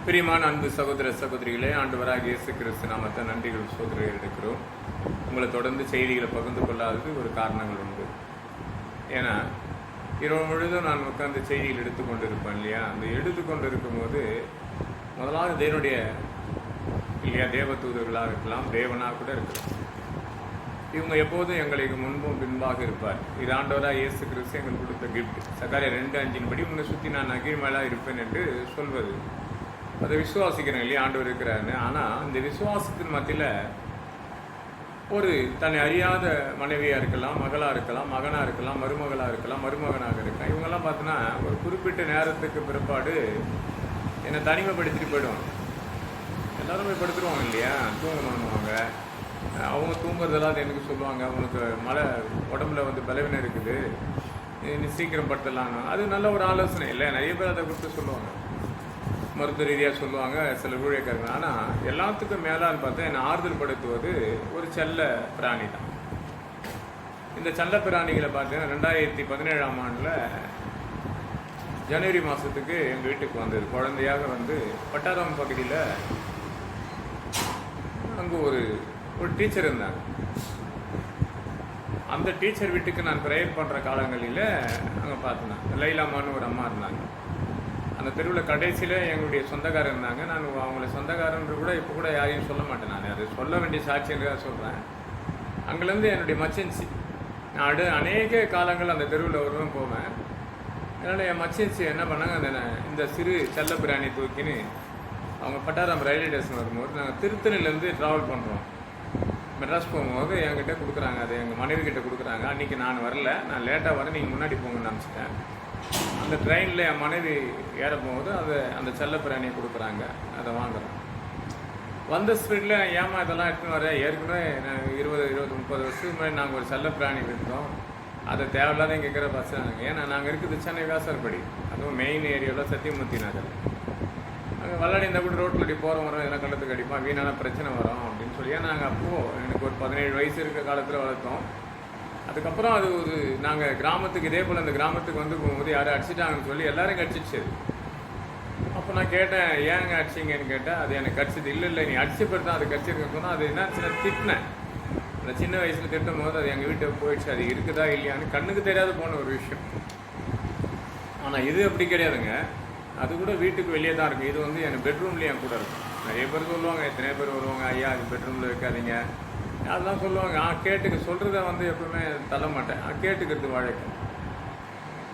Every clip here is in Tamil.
பிரியமான அன்பு சகோதர சகோதரிகளே, ஆண்டவராகிய இயேசு கிறிஸ்து நாமத்தை நன்றிகள் சோதரை எடுக்கிறோம். உங்களை தொடர்ந்து செய்திகளை பகிர்ந்து கொள்ளாதது ஒரு காரணங்கள் உண்டு. ஏன்னா இரவு முழுதும் நான் உட்கார்ந்து செய்திகள் எடுத்துக்கொண்டு இருப்பேன் இல்லையா. அந்த எடுத்துக்கொண்டு இருக்கும்போது முதலாவது தேவனுடைய இல்லையா தேவ தூதர்களாக இருக்கலாம், தேவனாக கூட இருக்கலாம். இவங்க எப்போதும் எங்களுக்கு முன்பும் பின்பாக இருப்பார். இது ஆண்டவராக இயேசு கிறிஸ்து எங்களுக்கு கொடுத்த கிஃப்ட். சகாரியா 2:5 படி உன்னை சுற்றி நான் அகிழ்மேலாக இருப்பேன் என்று சொல்வது. அதை விசுவாசிக்கிறேன் இல்லையா, ஆண்டவர் இருக்கிறாருன்னு. ஆனால் இந்த விசுவாசத்தின் மத்தியில் ஒரு தன்னை அறியாத மனைவியாக இருக்கலாம், மகளாக இருக்கலாம், மகனாக இருக்கலாம், மருமகளாக இருக்கலாம், மருமகனாக இருக்கலாம். இவங்கெல்லாம் பார்த்தோன்னா ஒரு குறிப்பிட்ட நேரத்துக்கு பிற்பாடு என்னை தனிமைப்படுத்திட்டு போயிடுவாங்க. எல்லாரும் போய் படுத்துருவாங்க இல்லையா, தூங்கணுன்னுவாங்க. அவங்க தூங்குறதெல்லாம் அது எனக்கு சொல்லுவாங்க, அவனுக்கு உடம்புல பலவீனம் இருக்குது, நீ சீக்கிரம் படுத்தலான்னு. அது நல்ல ஒரு ஆலோசனை இல்லை. நிறைய பேர் அதை கொடுத்து சொல்லுவாங்க, மருத்துவ ரீதியாக சொல்லுவாங்க சில ஊழியக்காரங்க. ஆனால் எல்லாத்துக்கும் மேலான்னு பார்த்தா என்னை ஆறுதல் படுத்துவது ஒரு செல்ல பிராணி தான். இந்த செல்ல பிராணிகளை பார்த்தீங்கன்னா 2017ஆம் ஆண்டில் ஜனவரி மாதத்துக்கு எங்கள் வீட்டுக்கு வந்தது. குழந்தையாக பட்டாரம் பகுதியில் அங்கே ஒரு டீச்சர் இருந்தாங்க. அந்த டீச்சர் வீட்டுக்கு நான் ப்ரேயர் பண்ணுற காலங்களில் அங்கே பார்த்தேன். லைலாமான்னு ஒரு அம்மா இருந்தாங்க. அந்த தெருவில் கடைசியில் எங்களுடைய சொந்தக்காரர் இருந்தாங்க. நான் அவங்கள சொந்தக்காரன்று கூட இப்போ கூட யாரையும் சொல்ல மாட்டேன். நான் அது சொல்ல வேண்டிய சாட்சியாக சொல்கிறேன். அங்கேருந்து என்னுடைய மச்சன்சி, நான் அநேக காலங்கள் அந்த தெருவில் வருவேன் போவேன். அதனால் என் மச்சன்சி என்ன பண்ணாங்க, இந்த சிறு செல்ல பிராணி தூக்கின்னு அவங்க பட்டாரம் ரயில்வே ஸ்டேஷன் வரும்போது நாங்கள் திருத்தணிலேருந்து ட்ராவல் பண்ணுறோம். மெட்ராஸ் போகும்போது என்கிட்ட கொடுக்குறாங்க. அது எங்கள் மனைவி கிட்ட கொடுக்குறாங்க. அன்றைக்கி நான் வரல, நான் லேட்டாக வரேன், நீங்கள் முன்னாடி போங்கன்னு நினச்சிட்டேன். அந்த ட்ரெயினில் என் மனைவி ஏற போகும்போது அந்த செல்ல பிராணியை கொடுக்குறாங்க. அதை வாங்குறேன். வந்த ஸ்பீடில் ஏமா இதெல்லாம் எடுத்துன்னு வர, ஏற்கனவே 20-30 வருஷத்துக்கு முன்னாடி நாங்கள் ஒரு செல்ல பிராணி விற்றோம், அதை தேவையில்லாத இங்கே இருக்கிற பசங்க. ஏன்னா நாங்கள் இருக்குது சென்னை வேசார்படி, அதுவும் மெயின் ஏரியாவில் சத்தியமூர்த்தி நகர். அங்கே வல்லாடி இருந்தால் கூட ரோட்டில் அப்படி போகிற வரோம், இதெல்லாம் கண்டத்துக்கு அடிப்போம், வீணான பிரச்சனை வரும் அப்படின்னு சொல்லி நாங்கள் அப்போது எனக்கு ஒரு 17 வயசு இருக்க காலத்தில் வளர்த்தோம். அதுக்கப்புறம் அது ஒரு நாங்கள் கிராமத்துக்கு இதே போல் அந்த கிராமத்துக்கு போகும்போது யாரும் அடிச்சிட்டாங்கன்னு சொல்லி எல்லாரும் கடிச்சிச்சு. அப்போ நான் கேட்டேன், ஏங்க அடிச்சிங்கன்னு கேட்டேன். அது எனக்கு கடிச்சது இல்லை, நீ அடிச்சு போட்டு தான் அது கடிச்சிருக்கேன்னு சொன்னால், அது என்ன சின்ன திட்டினேன். அந்த சின்ன வயசில் திட்டும் போது அது எங்கள் வீட்டுக்கு போயிடுச்சு. அது இருக்குதா இல்லையான்னு கண்ணுக்கு தெரியாது போன ஒரு விஷயம். ஆனால் இது அப்படி கிடையாதுங்க. அது கூட வீட்டுக்கு வெளியே தான் இருக்குது. இது என் பெட்ரூம்லேயே என் கூட இருக்கும். நிறைய பேர் சொல்லுவாங்க, எத்தனை பேர் வருவாங்க, ஐயா அது பெட்ரூமில் வைக்காதீங்க அதெல்லாம் சொல்லுவாங்க. கேட்டுக்க சொல்கிறத எப்பவுமே தள்ள மாட்டேன். கேட்டுக்கிறது வழக்கம்.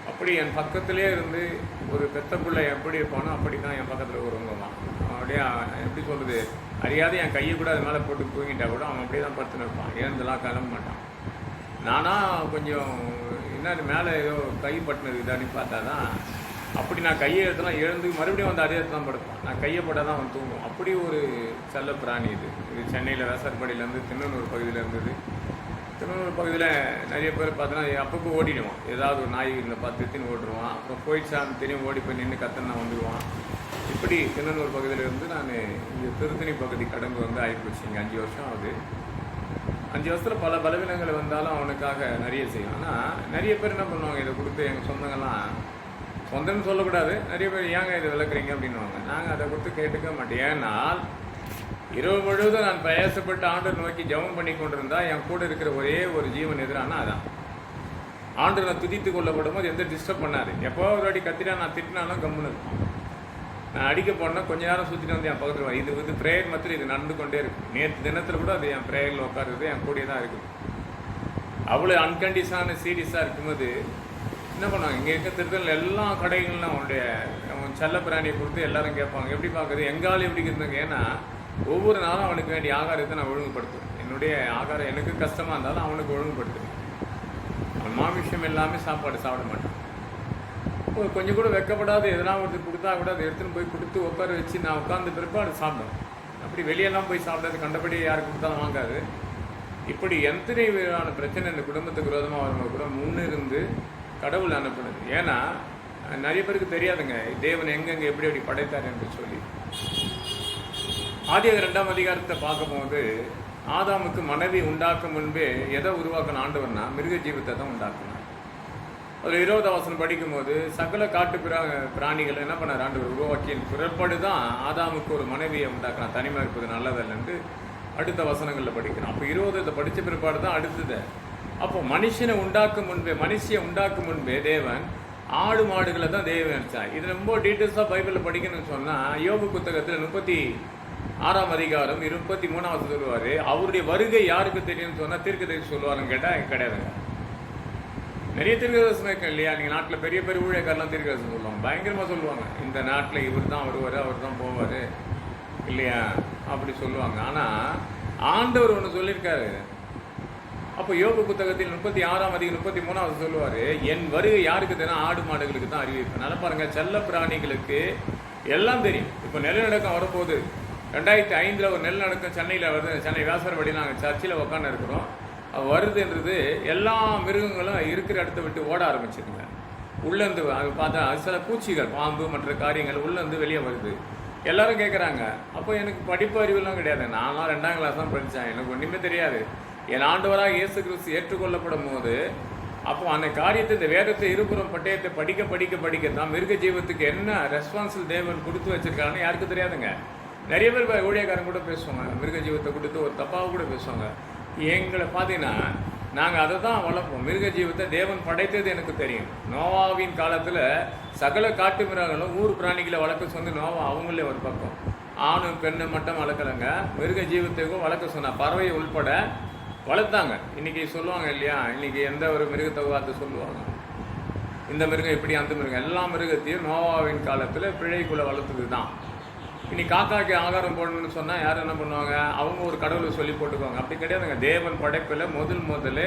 அப்படி என் பக்கத்துலேயே இருந்து ஒரு பெத்த பிள்ளை எப்படி இருப்பானோ அப்படி தான் என் பக்கத்தில் ஒருவங்க தான். அப்படியே எப்படி சொல்கிறது, அறியாத என் கையை கூட அது மேலே போட்டு தூங்கிட்டா கூட அவன் அப்படியே தான் படுத்துன்னு இருப்பான். எழுந்தெல்லாம் கிளம்ப மாட்டான். நானாக கொஞ்சம் என்ன அது மேலே ஏதோ கை பட்டினது இதான்னு பார்த்தா தான் அப்படி நான் கையை எடுத்துலாம் எழுந்து மறுபடியும் அதே இடத்துல தான் படுப்பான். நான் கையை போட்டால் தான் அவன் தூங்கும். அப்படி ஒரு செல்ல பிராணி இது. சென்னையில் வேசார்பாடியிலேருந்து திண்ணனூர் பகுதியில் இருந்தது. திண்ணனூர் பகுதியில் நிறைய பேர் பார்த்தோன்னா அப்பப்போ ஓடிடுவான். ஏதாவது ஒரு நாய்களை பார்த்து எத்தின்னு ஓடிடுவான். அப்புறம் போயிடுச்சான்னு தெரியும், ஓடி போய் நின்று கத்தனை வந்துடுவான். இப்படி திண்ணனூர் பகுதியிலேருந்து நான் இங்கே திருத்தணி பகுதி கடந்து ஆகிப்போச்சு. இங்கே 5 வருஷம் ஆகுது. 5 வருஷத்தில் பல பலவீனங்கள் வந்தாலும் அவனுக்காக நிறைய செய்யும். ஆனால் நிறைய பேர் என்ன பண்ணுவாங்க, இதை கொடுத்து எங்கள் சொந்தங்கள்லாம் சொந்தம்னு சொல்லக்கூடாது, நிறைய பேர் ஏங்க இதை விளக்குறீங்க அப்படின்வாங்க. நாங்கள் அதை கொடுத்து கேட்டுக்க மாட்டேன். ஏன்னால் இரவு முழுவதும் நான் பிரயாசப்பட்டு ஆண்டவர் நோக்கி ஜெபம் பண்ணி கொண்டிருந்தா என் கூட இருக்கிற ஒரே ஒரு ஜீவன் எதிரானா அதான். ஆண்டவர் நான் துதித்து கொள்ளப்படும் போது எந்த டிஸ்டர்ப் பண்ணாது. எப்போ ஒரு வாட்டி கத்தினா நான் திட்டினாலும் கம்முன்னு இருக்கும். நான் அடிக்க போனால் கொஞ்ச நேரம் சுற்றிட்டு என் பக்கத்தில் இது ப்ரேயர் மாத்திரம் இது நடந்து கொண்டே இருக்கும். நேற்று தினத்தில் கூட அது என் ப்ரேயரில் உட்காருது, என் கூடிய தான் இருக்குது. அவ்வளோ அன்கண்டிஷனான சீரியஸாக இருக்கும்போது என்ன பண்ணுவாங்க, இங்கே இருக்க திருத்தல் எல்லா கடைகள்லாம் அவனுடைய செல்ல பிராணியை கொடுத்து எல்லாரும் கேட்பாங்க, எப்படி பார்க்குறது எங்காலும் எப்படி இருந்தாங்க. ஏன்னா ஒவ்வொரு நாளும் அவனுக்கு வேண்டிய ஆகாரத்தை நான் ஒழுங்குபடுத்துவேன். என்னுடைய ஆகாரம் எனக்கு கஷ்டமாக இருந்தாலும் அவனுக்கு ஒழுங்குபடுத்துவேன். அவன் மாமிஷம் எல்லாமே சாப்பாடு சாப்பிட மாட்டான். கொஞ்சம் கூட வெக்கப்படாது, எதனா ஒருத்தர் கொடுத்தா கூட அதை எடுத்துன்னு போய் கொடுத்து உட்கார வச்சு நான் உட்கார்ந்த பிற்பாடு சாப்பிடுவேன். அப்படி வெளியெல்லாம் போய் சாப்பிடாது, கண்டபடி யாருக்கு கொடுத்தாலும் வாங்காது. இப்படி எத்தனை விதமான பிரச்சனை இந்த குடும்பத்துக்கு விரோதமாக வரவங்க கூட முன்னிருந்து கடவுள் அனுப்புனது. ஏன்னா நிறைய பேருக்கு தெரியாதுங்க தேவன் எங்கெங்கே எப்படி எப்படி படைத்தார் என்று சொல்லி. ஆதியாகமம் 2ஆம் அதிகாரத்தை பார்க்கும்போது ஆதாமுக்கு மனைவி உண்டாக்கும் முன்பே எதை உருவாக்கணும் ஆண்டவர்னா மிருக ஜீவத்தை தான் உண்டாக்கணும். அதில் 20 வசனம் படிக்கும்போது சகல காட்டு பிராணிகள் என்ன பண்ணார் ஆண்டவர் உருவாக்கியின் பிறப்படு தான் ஆதாமுக்கு ஒரு மனைவியை உண்டாக்குறான், தனிமை இருப்பது நல்லதல்லன்ட்டு அடுத்த வசனங்களில் படிக்கிறான். அப்போ 20 படித்த பிற்பாடு தான் அடுத்தது. அப்போ மனுஷியை உண்டாக்கும் முன்பே தேவன் ஆடு மாடுகளை தான் தேவன் நினைச்சான். இது ரொம்ப டீட்டெயில்ஸாக பைபிளில் படிக்கணும்னு சொன்னால் யோபு புத்தகத்தில் 36ஆம் அதிகாரம் 33 சொல்லுவார். அவருடைய வருகை யாருக்கு தெரியும்னு சொன்னால் தீர்க்கதரிசி சொல்லுவாருன்னு கேட்டால் கிடையாதுங்க. நிறைய தீர்க்கதரிசனம் இருக்கு இல்லையா? நீங்கள் நாட்டில் பெரிய பெரிய ஊழியக்காரெலாம் தீர்க்கதரிசனம் சொல்லுவாங்க, பயங்கரமாக சொல்லுவாங்க. இந்த நாட்டில் இவர் தான் வருவார், அவர் தான் போவார் இல்லையா, அப்படி சொல்லுவாங்க. ஆனால் ஆண்டவர் ஒன்று சொல்லியிருக்காரு. அப்போ யோபு புத்தகத்தில் 36ஆம் அதிகாரம் 33 சொல்லுவார், என் வருகை யாருக்கு தெரியும்? ஆடு மாடுகளுக்கு தான் அறிவிப்பேன். நல்லா பாருங்கள், செல்ல பிராணிகளுக்கு எல்லாம் தெரியும். இப்போ நிலநடுக்கம் வரப்போகுது. 2005 ஒரு நிலநடுக்கம் சென்னையில் வருது. சென்னை வியாசர்படி நாங்கள் சர்ச்சில் உட்காந்து இருக்கிறோம். வருதுன்றது எல்லா மிருகங்களும் இருக்கிற இடத்த விட்டு ஓட ஆரம்பிச்சிருங்க. உள்ளேருந்து அது பார்த்தா சில பூச்சிகள், பாம்பு மற்ற காரியங்கள் உள்ளேருந்து வெளியே வருது. எல்லாரும் கேட்குறாங்க. அப்போ எனக்கு படிப்பு அறிவுலாம் கிடையாது. நான்லாம் 2ஆம் கிளாஸ் தான் படித்தேன், எனக்கு ஒன்றுமே தெரியாது. என் ஆண்டவராக இயேசு கிறிஸ்து ஏற்றுக்கொள்ளப்படும் போது அப்போ அந்த காரியத்தை, இந்த வேதத்தை இருபுறம் பட்டயத்தை படிக்க தான் மிருக ஜீவத்துக்கு என்ன ரெஸ்பான்சிபிள் தேவன் கொடுத்து வச்சிருக்காருன்னு யாருக்கும் தெரியாதுங்க. நிறைய பேர் ஊழியக்காரன் கூட பேசுவாங்க, மிருக ஜீவத்தை கொடுத்து ஒரு தப்பாக கூட பேசுவாங்க. எங்களை பார்த்தீங்கன்னா நாங்கள் அதை தான் வளர்ப்போம். மிருக ஜீவத்தை தேவன் படைத்தது எனக்கு தெரியும். நோவாவின் காலத்தில் சகல காட்டு மிருகங்களும் ஊர் பிராணிகளை வளர்க்க சொன்ன நோவா அவங்களே ஒரு பக்கம் ஆணும் பெண்ணை மட்டும் வளர்க்கலைங்க, மிருக ஜீவத்துக்கும் வளர்க்க சொன்னால் பறவை உள்பட வளர்த்தாங்க. இன்றைக்கி சொல்லுவாங்க இல்லையா, இன்றைக்கி எந்த ஒரு மிருகத்தை பார்த்து சொல்லுவாங்க, இந்த மிருகம் இப்படி அந்த மிருகம், எல்லா மிருகத்தையும் நோவாவின் காலத்தில் பிழைக்குள்ளே வளர்த்தது தான். இன்னைக்கு காக்காக்கு ஆகாரம் போடணும்னு சொன்னால் யாரும் என்ன பண்ணுவாங்க, அவங்க ஒரு கடவுளை சொல்லி போட்டுக்குவாங்க. அப்படி கிடையாதுங்க. தேவன் படைப்பில் முதல்ல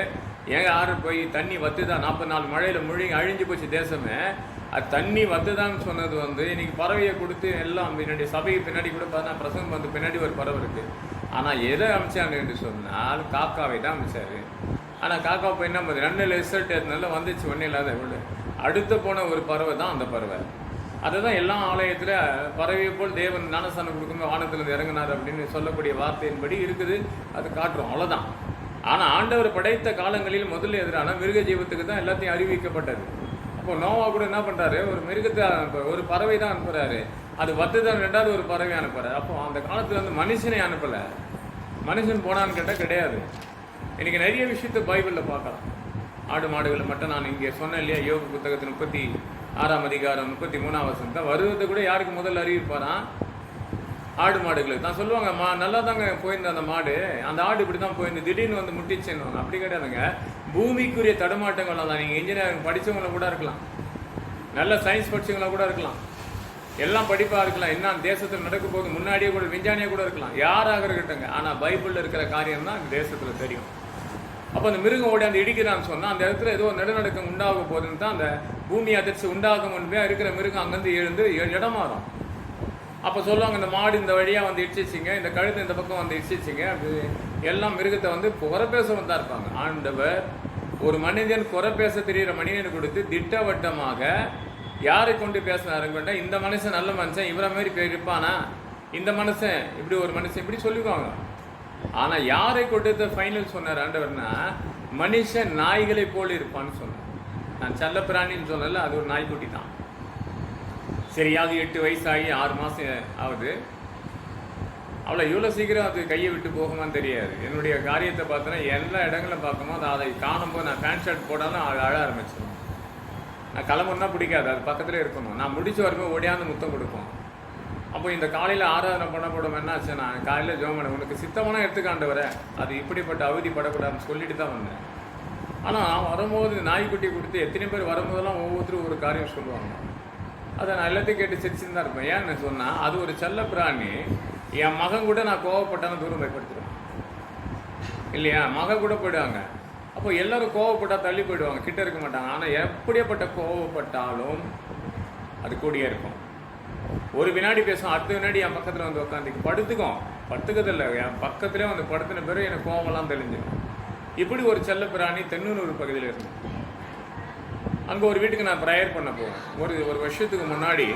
ஏங்க யாரு போய் தண்ணி வத்துதான் 44 மழையில் முழுங்கி அழிஞ்சு போச்சு தேசமே, அது தண்ணி வத்துதான்னு சொன்னது இன்னைக்கு பறவையை கொடுத்து எல்லாம் பின்னாடி சபைக்கு பின்னாடி கூட பார்த்தா பிரசங்கம் பின்னாடி ஒரு பறவை இருக்குது. ஆனால் எதை அமைச்சாங்க என்று சொன்னால் காக்காவை தான் அமைச்சாரு. ஆனால் காக்கா போய் என்ன பண்ணுது, 2 ரிசல்ட் எதுனால வந்துச்சு, ஒன்றும் இல்லாத இவ்வளோ அடுத்து போன ஒரு பறவை தான் அந்த பறவை. அதை தான் எல்லா ஆலயத்தில் பறவையை போல் தேவன் ஞானஸ்தானம் கொடுக்கும்போது வானத்திலிருந்து இறங்கினார் அப்படின்னு சொல்லக்கூடிய வார்த்தையின்படி இருக்குது. அது காட்டுறோம், அவ்வளோதான். ஆனால் ஆண்டவர் படைத்த காலங்களில் முதல்ல எதிரான மிருக ஜீவத்துக்கு தான் எல்லாத்தையும் அறிவிக்கப்பட்டது. அப்போ நோவா கூட என்ன பண்ணுறாரு, ஒரு மிருகத்தை ஒரு பறவை தான் அனுப்புகிறாரு. அது தான் 2வது ஒரு பறவை அனுப்புகிறார். அப்போ அந்த காலத்தில் மனுஷனை அனுப்பலை. மனுஷன் போனான்னு கேட்டால் கிடையாது. இன்றைக்கி நிறைய விஷயத்தை பைபிளில் பார்க்கலாம். ஆடு மாடுகளை மட்டும் நான் இங்கே சொன்னேன் இல்லையா, யோபு புத்தகத்தில் 36ஆம் அதிகாரம் 33 வசனம் தான் வருவதை கூட யாருக்கு முதல்ல அறிவிப்பாரான், ஆடு மாடுகளுக்கு தான் சொல்லுவாங்க. நல்லா தாங்க போயிருந்த அந்த மாடு, அந்த ஆடு இப்படி தான் போயிருந்து திடீர்னு முட்டிச்சுன்னு. அப்படி கிடையாதுங்க. பூமிக்குரிய தடுமாட்டங்கள் தான். நீங்கள் இன்ஜினியரிங் படித்தவங்கள கூட இருக்கலாம், நல்ல சயின்ஸ் படித்தவங்கள கூட இருக்கலாம், எல்லாம் படிப்பாக இருக்கலாம், என்ன தேசத்தில் நடக்க போகுது முன்னாடியே கூட விஞ்ஞானியாக கூட இருக்கலாம், யாராக இருக்கட்டுங்க. ஆனால் பைபிளில் இருக்கிற காரியம் தான் தேசத்தில் தெரியும். அப்போ அந்த மிருகம் ஓடி அந்த இடிக்கிறான்னு சொன்னால் அந்த இடத்துல ஏதோ நிலநடுக்கம் உண்டாக போகுதுன்னு தான் அந்த பூமி அதிர்ச்சி உண்டாகும் முன்பே இருக்கிற மிருகம் அங்கேருந்து எழுந்து இடம் மாறும். அப்போ சொல்லுவாங்க, இந்த மாடு இந்த வழியாக இடிச்சிச்சிங்க, இந்த கழுத்து இந்த பக்கம் இடிச்சிச்சிங்க. அப்படி எல்லாம் மிருகத்தை குறை பேச தான் இருப்பாங்க. ஆண்டவர் ஒரு மனிதன் குறை பேச தெரிகிற மனிதனை கொடுத்து திட்டவட்டமாக யாரை கொண்டு பேசினாருன்னு கேட்டால், இந்த மனுஷன் நல்ல மனுஷன், இவரை மாதிரி இருப்பானா, இந்த மனுஷன் இப்படி ஒரு மனுஷன் இப்படி சொல்லிக்குவாங்க. ஆனால் யாரை கொடுத்த ஃபைனல் சொன்னார் ஆண்டவர்னா, மனுஷன் நாய்களை போல் இருப்பான்னு சொன்னார். நான் செல்ல பிராணின்னு சொன்னல, அது ஒரு நாய்க்குட்டி தான். சரியாக 8 வயசாகி 6 மாதம் ஆகுது. அவ்வளோ இவ்வளோ சீக்கிரம் அது கையை விட்டு போகுமான்னு தெரியாது. என்னுடைய காரியத்தை பார்த்தோன்னா எல்லா இடங்களும் பார்க்கும்போது அதை காணும்போது நான் பேண்ட் ஷர்ட் போட்டாலும் அழ ஆரம்பிச்சிடும். நான் கிளம்புனா பிடிக்காது, அது பக்கத்துலேயே இருக்கணும். நான் முடிச்சு வரும்போது ஓடியாந்து முத்தம் கொடுப்போம். அப்போ இந்த காலையில் ஆராதனை பண்ணப்படும் என்ன ஆச்சு, நான் காலையில் ஜெபம் பண்ண உனக்கு சித்தமான எடுத்துக்காண்டு வர அது இப்படிப்பட்ட அவதிப்படக்கூடாதுன்னு சொல்லிட்டு தான் வந்தேன். ஆனால் வரும்போது நாய்க்குட்டி கொடுத்து எத்தனை பேர் வரும்போதெல்லாம் ஒவ்வொருத்தரும் ஒரு காரியம் சொல்லுவாங்க. அதை நான் எல்லாத்தையும் கேட்டு சிரிச்சுன்னு தான் இருப்பேன். ஏன்னு சொன்னால் அது ஒரு செல்ல பிராணி. என் மகன் கூட நான் கோவப்பட்டாலும் தூரம் பயப்படுத்துவேன் இல்லையா, மகன் கூட போயிடுவாங்க. அப்போ எல்லோரும் கோவப்பட்டால் தள்ளி போயிடுவாங்க, கிட்ட இருக்க மாட்டாங்க. ஆனால் எப்படியாப்பட்ட கோவப்பட்டாலும் அது கூடியே இருக்கும். ஒரு வினாடி பேசும், அடுத்த வினாடி என் பக்கத்தில் உட்காந்து படுத்துக்கதில்லை, என் பக்கத்துலேயே படுத்தின பிறகு எனக்கு கோவமெல்லாம் தெளிஞ்சிடும். இப்படி ஒரு செல்ல பிராணி தென்னூர் பகுதியில் இருக்கும். அங்கே ஒரு வீட்டுக்கு நான் ப்ரேயர் பண்ண போவேன். ஒரு வருஷத்துக்கு முன்னாடி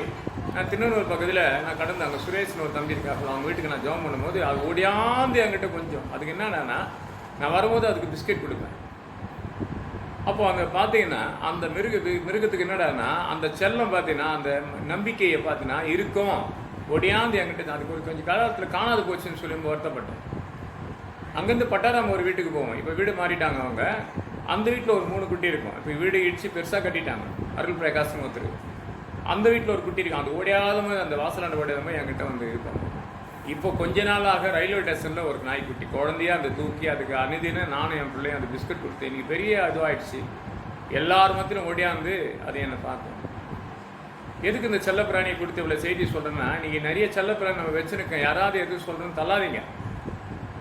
நான் தின்னூர் பக்கத்தில் நான் கடந்து அங்கே சுரேஷ்னு ஒரு தம்பி இருக்காப்புல, அவங்க வீட்டுக்கு நான் ஜாம் பண்ணும்போது அது ஓடியாந்து என்கிட்ட கொஞ்சம். அதுக்கு என்னன்னா, நான் வரும்போது அதுக்கு பிஸ்கெட் கொடுப்பேன். அப்போ அங்கே பார்த்தீங்கன்னா அந்த மிருகத்துக்கு என்னடான்னா அந்த செல்லம் பார்த்தீங்கன்னா அந்த நம்பிக்கையை பார்த்தீங்கன்னா இருக்கும் ஒடியாந்து என்கிட்ட அதுக்கு ஒரு கொஞ்சம் காலத்தில் காணாது போச்சுன்னு சொல்லி வருத்தப்பட்டேன். அங்கேருந்து பட்டாராம ஒரு வீட்டுக்கு போவோம். இப்போ வீடு மாறிட்டாங்க அவங்க. அந்த வீட்டில் ஒரு 3 குட்டி இருக்கும். இப்போ வீடு இடித்து பெருசாக கட்டிட்டாங்க. அருள் பிரகாசம் ஒருத்தர். அந்த வீட்டில் ஒரு குட்டி இருக்கும். அது ஓடியாத மாதிரி அந்த வாசலாண்டு ஓடியாத மாதிரி என்கிட்ட வந்து இருக்கும். இப்போ கொஞ்ச நாளாக ரயில்வே ஸ்டேஷனில் ஒரு நாய்க்குட்டி குழந்தையா அந்த தூக்கி அதுக்கு அனுதின நானும் என் பிள்ளையும் அந்த பிஸ்கட் கொடுத்தேன். இன்றைக்கி பெரிய இதுவாகிடுச்சு. எல்லார் மத்தியிலும் ஓடியாந்து அது என்னை பார்க்கும். எதுக்கு இந்த செல்லப்பிராணியை கொடுத்து இவ்வளோ செய்தி சொல்கிறேன்னா, நீங்கள் நிறைய செல்லப்பிராணி நம்ம வச்சுருக்கோம். யாராவது எதுவும் சொல்கிறேன்னு தள்ளாதீங்க.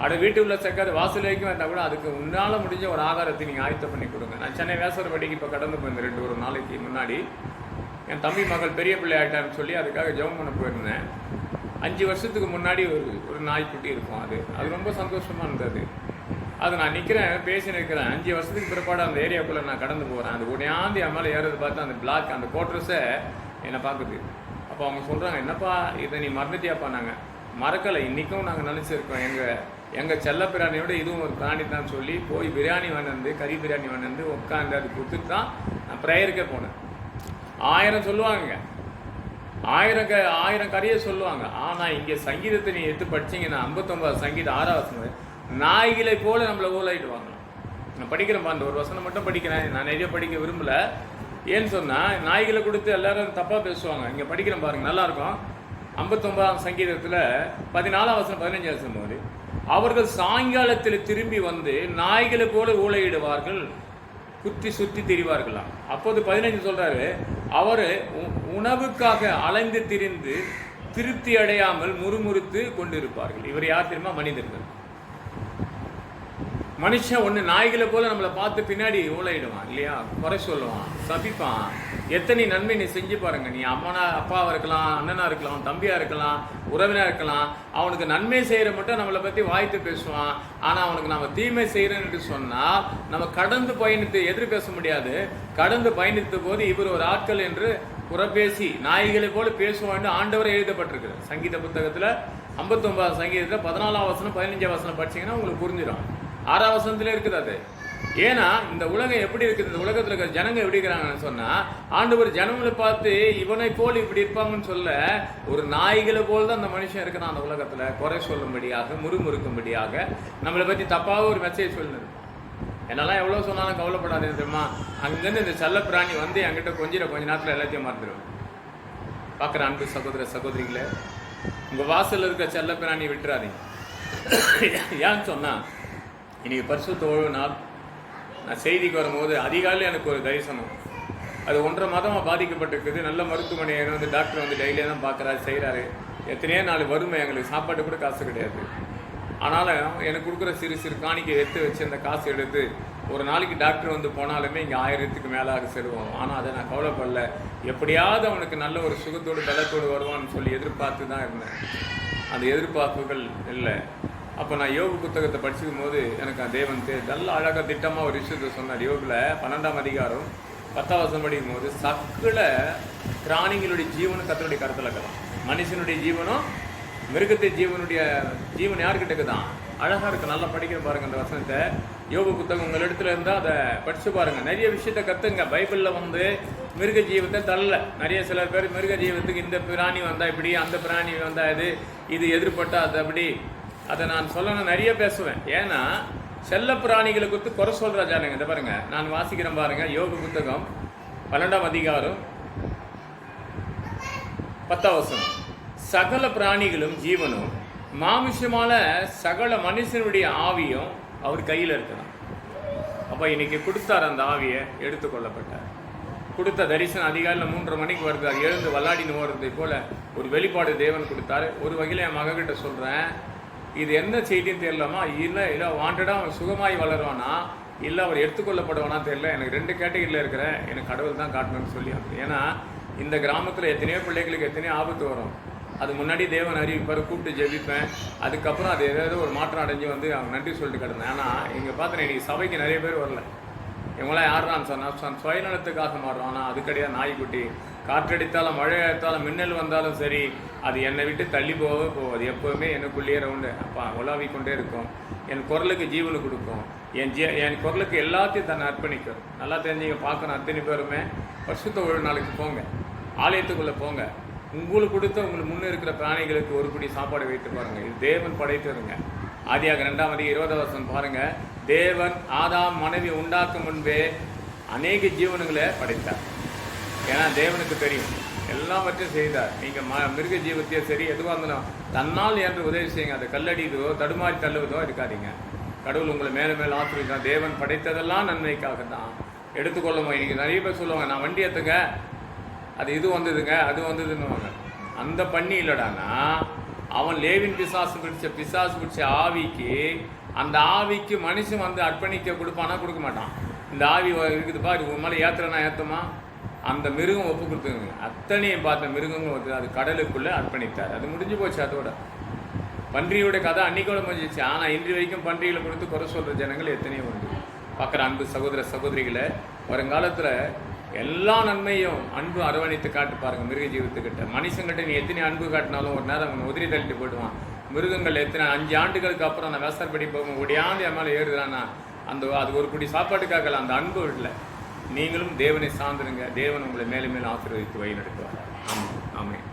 அதை வீட்டுக்குள்ளே சேர்க்காது வாசல் வரைக்கும் வந்தால் கூட அதுக்கு உன்னால் முடிஞ்ச ஒரு ஆகாரத்தை நீங்கள் ஆயத்தம் பண்ணி கொடுங்க. நான் சென்னை வேசரப்படிக்கு இப்போ கடந்து போயிருந்தேன் ஒரு நாளைக்கு முன்னாடி. என் தம்பி மகள் பெரிய பிள்ளை ஆகிட்டான்னு சொல்லி அதுக்காக ஜெபம் பண்ண போயிருந்தேன். 5 வருஷத்துக்கு முன்னாடி ஒரு நாய்க்குட்டி இருக்கும். அது ரொம்ப சந்தோஷமாக இருந்தது. அது நான் நிற்கிறேன், பேசி நிற்கிறேன். 5 வருஷத்துக்கு பிற்பாடு அந்த ஏரியாக்குள்ளே நான் கடந்து போகிறேன். அது உடையாந்து என் மேலே ஏறது பார்த்து அந்த பிளாக் அந்த கோட்ரஸை என்னை பார்க்குது. அப்போ அவங்க சொல்கிறாங்க, என்னப்பா இதை நீ மறந்துட்டியாப்பா? நாங்கள் மறக்கலை, இன்றைக்கும் நாங்கள் நினச்சிருக்கோம். எங்கள் செல்லப்பிராணியோட இதுவும் ஒரு பிராணி தான் சொல்லி போய் பிரியாணி வாங்கினது, கறி பிரியாணி வாங்கினது உட்காந்து அது கொடுத்துட்டு தான் நான் ப்ரேயருக்கே போனேன். 1000 சொல்லுவாங்க, 1000 கறியை சொல்லுவாங்க. ஆனால் இங்கே சங்கீதத்தை நீ எடுத்து படிச்சிங்கன்னா 59 சங்கீதம் 6ஆம் வசனம், நாய்களை போல நம்மளை ஊழலிடுவாங்க. நான் படிக்கிறேன்ப்பா, அந்த ஒரு வசனம் மட்டும் படிக்கிறேன். நான் நிறைய படிக்க விரும்பலை. ஏன்னு சொன்னால் நாய்களை கொடுத்து எல்லாரும் தப்பாக பேசுவாங்க. இங்கே படிக்கிறேன் பாருங்கள், நல்லாயிருக்கும். 59ஆம் சங்கீதத்தில் 14ஆம் வசனம் 15ஆம் வசனம் போது, அவர்கள் சாயங்காலத்தில் திரும்பி வந்து நாய்களை போல ஊழையிடுவார்கள், குத்தி சுற்றி திரிவார்களாம். அப்போது 15 சொல்றாரு, அவர் உணவுக்காக அலைந்து திரிந்து திருப்தி அடையாமல் முறுமுறுத்து கொண்டிருப்பார்கள். இவர் யார் தெரியுமா? மனிதர்கள். மனுஷன் ஒன்று நாய்களை போல நம்மளை பார்த்து பின்னாடி ஊழையிடுவான் இல்லையா, குறை சொல்லுவான், சபிப்பான். எத்தனை நன்மை நீ செஞ்சு பாருங்க. நீ அப்பாவாக இருக்கலாம், அண்ணனா இருக்கலாம், தம்பியா இருக்கலாம், உறவினா இருக்கலாம். அவனுக்கு நன்மை செய்கிற மட்டும் நம்மளை பற்றி வாய்த்து பேசுவான். ஆனால் அவனுக்கு நம்ம தீமை செய்கிறேன்னு என்று சொன்னால் நம்ம கடந்து பயணித்து எதிர் பேச முடியாது. கடந்து பயணித்த போது இவர் ஒரு ஆட்கள் என்று புறப்பேசி நாய்களை போல பேசுவான்னு ஆண்டவரை எழுதப்பட்டிருக்கு சங்கீத புத்தகத்தில் 59ஆம் சங்கீதத்தில் 14ஆம் வசனம் 15ஆம் வசனம் படிச்சீங்கன்னா உங்களுக்கு புரிஞ்சிடும். 6ஆம் வசனத்துல இருக்குது அது. ஏன்னா இந்த உலகம் எப்படி இருக்குது, இந்த உலகத்தில் இருக்கிற ஜனங்க எப்படி இருக்கிறாங்கன்னு சொன்னா, ஆண்டவர் ஜனங்களை பார்த்து இவனை போல் இப்படி இருப்பாங்கன்னு சொல்ல, ஒரு நாய்களை போல் தான் அந்த மனுஷன் இருக்கிறான் அந்த உலகத்துல. குறை சொல்லும்படியாக, முறுமுறுக்கும்படியாக, நம்மளை பத்தி தப்பாக ஒரு மெசேஜ் சொல்லுது. என்னெல்லாம் எவ்வளோ சொன்னாலும் கவலைப்படாது தெரியுமா. அங்கேருந்து இந்த செல்ல பிராணி வந்து என்கிட்ட கொஞ்ச நேரத்தில் எல்லாத்தையும் மறந்துடுவேன். பார்க்குற அன்பு சகோதர சகோதரிகளே, உங்கள் வாசலில் இருக்க செல்ல பிராணி விட்டுறாதீங்க. ஏன்னு சொன்னா, இன்னைக்கு பரிசுத்த ஓய்வு நாள். நான் செய்திக்கு வரும்போது அதிகாலையில் எனக்கு ஒரு தரிசனம். அது 1.5 மாதமாக பாதிக்கப்பட்டிருக்குது. நல்ல மருத்துவமனை வந்து டாக்டர் வந்து டெய்லியாக தான் பார்க்குறாரு, செய்கிறாரு. எத்தனையோ நாள் வறுமை, எங்களுக்கு சாப்பாட்டு கூட காசு கிடையாது. ஆனாலும் எனக்கு கொடுக்குற சிறு காணிக்கை எடுத்து வச்சு அந்த காசு எடுத்து ஒரு நாளைக்கு டாக்டர் வந்து போனாலுமே இங்கே 1000க்கு மேலாக செல்வோம். ஆனால் அதை நான் கவலைப்படல. எப்படியாவது அவனுக்கு நல்ல ஒரு சுகத்தோடு பலத்தோடு வருவான்னு சொல்லி எதிர்பார்த்து தான் இருந்தேன். அந்த எதிர்பார்ப்புகள் இல்லை. அப்போ நான் யோக புத்தகத்தை படிச்சுக்கும் போது எனக்கு தேவன் நல்ல அழகாக திட்டமாக ஒரு விஷயத்தை சொன்னார். யோகில் 12ஆம் அதிகாரம் 10ஆம் வசனம் படிக்கும் போது, சகல பிராணிகளுடைய ஜீவனும் கர்த்தருடைய கருத்தில் இருக்கிறான். மனுஷனுடைய ஜீவனும் மிருகத்தை ஜீவன் யாருக்கிட்ட இருக்குதான்? அழகாக இருக்குது. நல்லா படிக்கிற பாருங்கள் அந்த வசனத்தை. யோக புத்தகம் உங்கள் இடத்துல இருந்தால் அதை படித்து பாருங்கள். நிறைய விஷயத்த கற்றுங்க. பைபிளில் வந்து மிருக ஜீவத்தை தள்ளல. நிறைய சில பேர் மிருக ஜீவத்துக்கு இந்த பிராணி வந்தால் இப்படி, அந்த பிராணி வந்தால் இது எதிர்பட்டால் அது அப்படி. அதை நான் சொல்லணும், நிறைய பேசுவேன். ஏன்னா செல்ல பிராணிகளை குறித்து குறை சொல்கிற ஜானுங்க. இந்த பாருங்க, நான் வாசிக்கிறேன் பாருங்க. யோக புத்தகம் 12ஆம் அதிகாரம் 10ஆம் வசனம், சகல பிராணிகளும் ஜீவனும் மாமிசமான சகல மனுஷனுடைய ஆவியும் அவர் கையில் இருக்கிறான். அப்போ இன்னைக்கு கொடுத்தார், அந்த ஆவியை எடுத்துக்கொள்ளப்பட்டார். கொடுத்த தரிசனம் அதிகாலையில் 3:30 மணிக்கு வருது. அது எழுந்து விளாடின்னு போகிறதை போல ஒரு வெளிப்பாடு தேவன் கொடுத்தாரு. ஒரு வகையில் என் மகக்கிட்ட சொல்கிறேன், இது என்ன செய்தின்னு தெரியலாமா, இல்லை வாண்டடாக அவன் சுகமாய் வளருவானா, இல்லை அவர் எடுத்துக்கொள்ளப்படுவானா தெரியல. எனக்கு 2 கேட்டகரியில் இருக்கிறேன். எனக்கு கடவுள் தான் காட்டணும்னு சொல்லி. ஏன்னா இந்த கிராமத்தில் எத்தனையோ பிள்ளைகளுக்கு எத்தனையோ ஆபத்து வரும். அது முன்னாடி தேவன் அறிவிப்பார், கூப்பிட்டு ஜெபிப்பேன். அதுக்கப்புறம் அது ஏதாவது ஒரு மாற்றம் அடைஞ்சு வந்து அவங்க நன்றி சொல்லிட்டு கிடந்தேன். ஆனால் இங்கே பார்த்தேன், இன்றைக்கி சபைக்கு நிறைய பேர் வரல. இவங்களாம் யாருன்னு சொன்னால் சுயநலத்துக்காக மாறுறோம். ஆனால் அது கிடையாது. நாய்க்குட்டி காற்றடித்தாலும் மழை அடித்தாலும் மின்னல் வந்தாலும் சரி, அது என்னை விட்டு தள்ளி போகாது. எப்போவுமே எனக்குள்ளேயே ரவுண்டு அப்பா உலாவி கொண்டே இருக்கும். என் குரலுக்கு ஜீவனை கொடுக்கும். என் குரலுக்கு எல்லாத்தையும் தன்னை அர்ப்பணிக்கும். நல்லா தெரிஞ்சுங்க. பார்க்கணும் அத்தனை பேருமே பரிசுத்த ஒரு நாளுக்கு போங்க, ஆலயத்துக்குள்ளே போங்க. உங்களுக்கு கொடுத்த உங்களுக்கு முன்னே இருக்கிற பிராணிகளுக்கு ஒரு குடி சாப்பாடு வைத்து பாருங்க. இது தேவன் படைத்ததுங்க. ஆதியாக 2:20 பாருங்க. தேவன் ஆதாம் மனைவி உண்டாக்கும் முன்பே அநேக ஜீவனங்களை படைத்தார். ஏன்னா தேவனுக்கு தெரியும் எல்லாவற்றையும் செய்தார். நீங்கள் மிருக ஜீவத்தையோ சரி எதுவாக இருந்தாலும் தன்னால் என்று உதவி செய்யுங்க. அதை கல்லடிதோ தடுமாறி தள்ளுவதோ இருக்காதீங்க. கடவுள் உங்களை மேலே மேலே ஆசிரியர். தேவன் படைத்ததெல்லாம் நன்மைக்காக தான். எடுத்துக்கொள்ளுங்க. இன்னைக்கு நிறைய பேர் சொல்லுவாங்க, நான் வண்டி ஏற்றுங்க, அது இது வந்ததுங்க அது வந்ததுன்னுவாங்க. அந்த பண்ணி இல்லடானா அவன் லேவின் பிசாசு பிடிச்ச ஆவிக்கு, அந்த ஆவிக்கு மனுஷன் வந்து அர்ப்பணிக்க கொடுப்பானா? கொடுக்க மாட்டான். இந்த ஆவி இருக்குதுப்பா, இது உன் மேலே ஏற்றுறனா ஏற்றமா? அந்த மிருகம் ஒப்பு கொடுத்துங்க. அத்தனையும் பார்த்த மிருகங்கள் வந்து அது கடலுக்குள்ளே அர்ப்பணித்தார். அது முடிஞ்சு போச்சு. அதோட பன்றியோட கதை அன்னைக்கோட முடிஞ்சிச்சு. ஆனால் இன்று வரைக்கும் பன்றிகளை கொடுத்து குறை சொல்கிற ஜனங்கள் எத்தனையோ உண்டு. பார்க்குற அன்பு சகோதர சகோதரிகளை வருங்காலத்தில் எல்லா நன்மையும் அன்பு அரவணைத்து காட்டு பாருங்கள். மிருக ஜீவத்துக்கிட்ட மனுஷங்கிட்ட நீ எத்தனை அன்பு காட்டினாலும் ஒரு நேரம் அவனை உதிரி தள்ளிட்டு போயிடுவான். மிருகங்கள் எத்தனை 5 ஆண்டுகளுக்கு அப்புறம் நான் வேசற்படி போகும் ஒடியாந்து என் மேலே ஏறுதானா அது ஒரு குடி சாப்பாட்டுக்காகல அந்த அன்பு இல்லை. நீங்களும் தேவனை சார்ந்துருங்க. தேவன் உங்களை மேலும் மேலும் ஆசீர்வதித்து வழி நடத்துவார். ஆமாம் ஆமாம்.